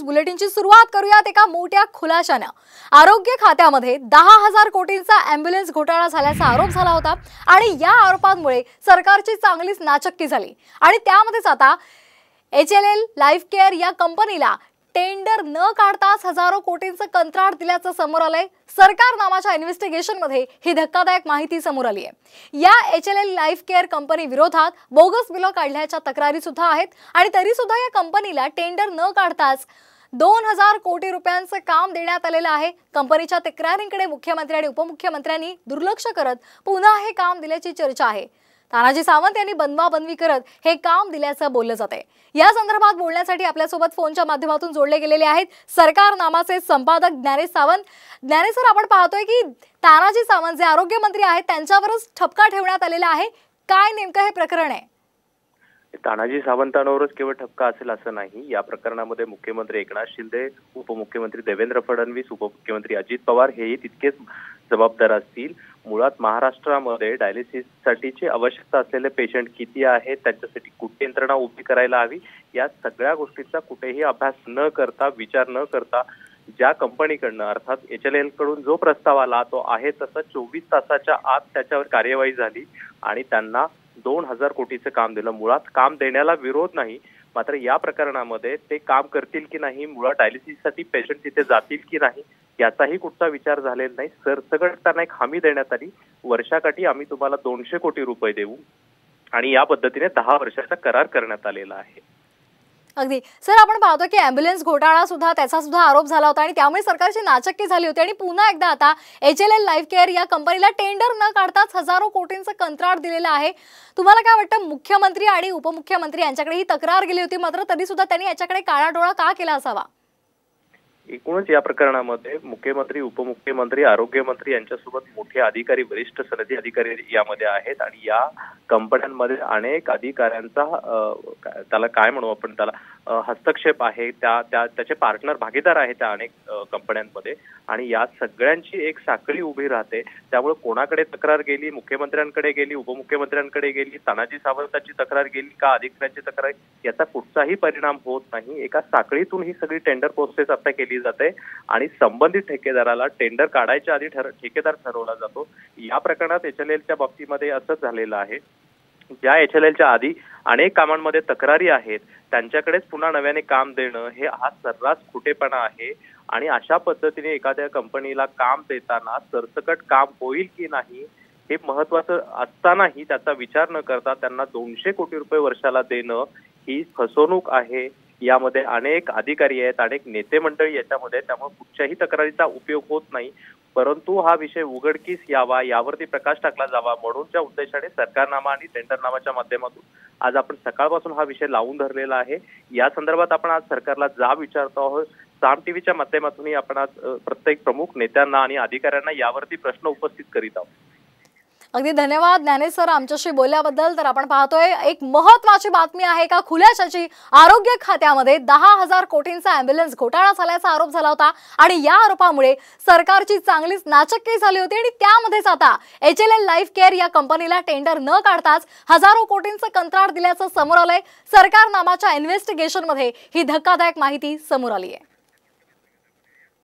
बुलेटिनची सुरुवात करूयात एका मोठ्या खुलाशाने। आरोग्य खात्यामध्ये 10,000 कोटींचा ॲम्ब्युलन्स घोटाळा झाल्याचा आरोप झाला होता आणि या आरोपांमुळे सरकारची चांगलीच नाचक्की झाली आणि त्यामध्येच आता HLL लाईफ केअर या कंपनीला टेंडर न काढताच हजारो कोटींचं कंत्राट दिल्याचं समोर आलंय। सरकार नामाच्या इन्व्हेस्टिगेशनमध्ये ही धक्कादायक माहिती समोर आली आहे। या HLL लाईफ केअर कंपनी विरोधात बोगस बिलं काढल्याच्या तक्रारी सुद्धा आहेत आणि तरी सुद्धा या कंपनीला टेंडर न काढताच 2,000 कोटी रुपयांचं काम देण्यात आलेलं आहे। कंपनीच्या तक्रारींकडे मुख्यमंत्री आणि उपमुख्यमंत्र्यांनी दुर्लक्ष करत पुन्हा हे काम दिल्याची चर्चा आहे। तानाजी सावंत यांनी बनवाबनवी करत हे काम दिल्याचं बोललं जातंय। या संदर्भात बोलण्यासाठी आपल्यासोबत फोनच्या माध्यमातून जोडले गेलेले आहेत सरकार नामाचे संपादक ज्ञानेश सावंत। ज्ञानेश सर, आपण पाहतोय की तानाजी सावंत जे आरोग्य मंत्री आहेत त्यांच्यावरच ठपका ठेवण्यात आलेला आहे। काय नेमकं हे प्रकरण आहे? तानाजी सावंतांवरच केवळ ठपका असेल असं नाही। या प्रकरणामध्ये मुख्यमंत्री एकनाथ शिंदे, उपमुख्यमंत्री देवेंद्र फडणवीस, उपमुख्यमंत्री अजित पवार हेही तितकेच जबाबदार असतील। मुळात महाराष्ट्रामध्ये डायलिसिससाठीची आवश्यकता असलेले पेशंट किती आहेत, त्यांच्यासाठी कुठे यंत्रणा उभी करायला हवी, या सगळ्या गोष्टींचा कुठेही अभ्यास न करता, विचार न करता ज्या कंपनीकडनं अर्थात HLL कडून जो प्रस्ताव आला तो आहे तसा 24 तासाच्या आत त्याच्यावर कार्यवाही झाली आणि त्यांना 2,000 कोटीचं काम दिलं। मुळात काम देण्याला विरोध नाही, मात्र या प्रकरणामध्ये ते काम करतील की नाही, मुळात डायलिसिससाठी पेशंट तिथे जातील की नाही याचाही कुठचा विचार झालेला नाही। सरसकट त्यांना एक हमी देण्यात आली, वर्षाकाठी आम्ही तुम्हाला 200 कोटी रुपये देऊ आणि या पद्धतीने 10 वर्षाचा करार करण्यात आलेला आहे। अगदी सर, आपण पाहतो की ॲम्ब्युलन्स घोटाळा सुद्धा त्याचा सुद्धा आरोप झाला होता आणि त्यामुळे सरकारची नाचक्की झाली होती आणि पुन्हा एकदा आता HLL लाईफ केअर या कंपनीला टेंडर न काढताच हजारो कोटींचं कंत्राट दिलेलं आहे। तुम्हाला काय वाटतं, मुख्यमंत्री आणि उपमुख्यमंत्री यांच्याकडे ही तक्रार गेली होती, मात्र तरी सुद्धा त्यांनी याच्याकडे काळाडोळा का केला असावा? एकूणच या प्रकरणामध्ये मुख्यमंत्री, उपमुख्यमंत्री, आरोग्यमंत्री यांच्यासोबत मोठे अधिकारी, वरिष्ठ सनदी अधिकारी यामध्ये आहेत आणि या कंपन्यांमध्ये अनेक अधिकाऱ्यांचा त्याला काय म्हणू आपण त्याला हस्तक्षेप आहे। त्याचे पार्टनर भागीदार आहेत त्या अनेक कंपन्यांमध्ये आणि या सगळ्यांची एक साखळी उभी राहते। त्यामुळे कोणाकडे तक्रार गेली, मुख्यमंत्र्यांकडे गेली, उपमुख्यमंत्र्यांकडे गेली, तानाजी सावंतांची तक्रार गेली का अधिकाऱ्यांची तक्रार, याचा कुठचाही परिणाम होत नाही। एका साखळीतून ही सगळी टेंडर प्रोसेस आता केली जाते आणि संबंधित ठेकेदाराला टेंडर काढायच्या आधी ठेकेदार ठरवला जातो। या प्रकरणात HLLच्या बाबतीमध्ये असंच झालेलं आहे। ज्या HLLच्या आधी अनेक कामांमध्ये तक्रारी आहेत त्यांच्याकडेच पुन्हा नव्याने काम देणं हे हा सर्रास खोटेपणा आहे आणि अशा पद्धतीने एखाद्या कंपनीला काम देताना सरसकट काम होईल की नाही हे महत्वाचं असतानाही त्याचा विचार न करता त्यांना 200 कोटी रुपये वर्षाला देणं ही फसवणूक आहे। यामध्ये अनेक अधिकारी आहेत, अनेक नेते मंडळी याच्यामध्ये, त्यामुळे कुठच्याही तक्रारीचा उपयोग होत नाही। परंतु हा विषय उघडकीस यावा, यावरती प्रकाश टाकला जावा म्हणूनच्या उद्देशाने सरकारनामा आणि टेंडरनामाच्या माध्यमातून आज आपण सकाळपासून हा विषय लावून धरलेला आहे। या संदर्भात आपण आज सरकारला जाब विचारतो आहोत। साम टीव्हीच्या माध्यमातूनही आपण आज प्रत्येक प्रमुख नेत्यांना आणि अधिकाऱ्यांना यावरती प्रश्न उपस्थित करीत आहोत। अगदी धन्यवाद ज्ञानेश सर आमच्याशी बोलल्याबद्दल। तर आपण पाहतोय एक महत्त्वाची बातमी आहे का खुलाशाची। आरोग्य खात्यामध्ये 10,000 कोटींचा ॲम्ब्युलन्स घोटाळा झाल्याचा आरोप झाला होता आणि या आरोपामुळे सरकारची चांगलीच नाचक्की झाली होती आणि त्यामध्येच आता HLL लाईफ केअर या कंपनीला टेंडर न काढताच हजारो कोटींचं कंत्राट दिल्याचं समोर आलंय। सरकार नामाच्या इन्व्हेस्टिगेशनमध्ये ही धक्कादायक माहिती समोर आली आहे।